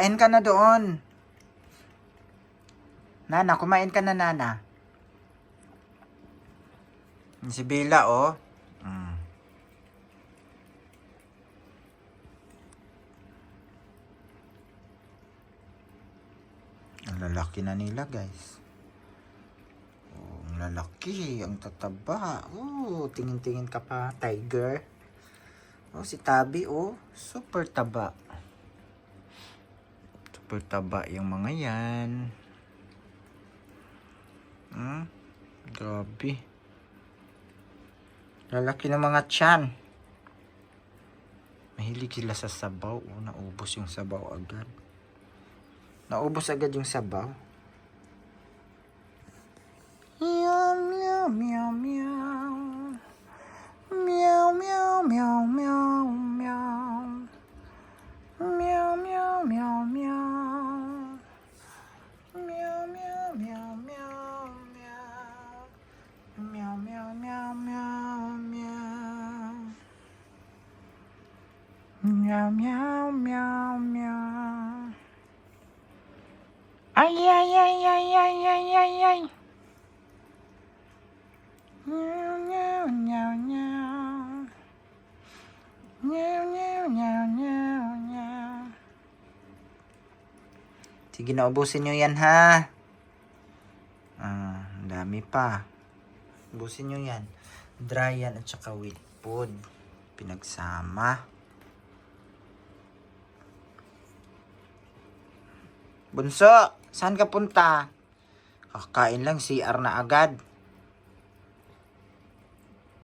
Kain ka na doon. Nana, kumain ka na, Nana. Si Bella, oh. Ang lalaki na nila, guys. Oh, ang lalaki, ang tataba. Oh, tingin-tingin ka pa, tiger. Oh, si Tabi, oh. Super taba. Super taba yung mga yan. Grabe. Lalaki ng mga tiyan. Mahilig sila sa sabaw. Oh, naubos yung sabaw agad. Naubos agad yung sabaw. Meow, meow, meow, meow. Meow, meow, meow, meow, meow. Meow, meow, meow, meow. Meow, meow, meow, meow, meow. Meow, meow, meow, meow, meow. Meow, meow, meow, meow. Ay, ay, ay, ay, ay, ay, ay, ay. Meow, meow, meow, meow. Meow, meow, meow, meow, meow. Sige na, ubusin nyo yan, ha? Ang dami pa. Ubusin nyo yan. Dry yan at saka wheat food. Pinagsama. Bunso, saan ka punta? Kakain lang, CR na agad.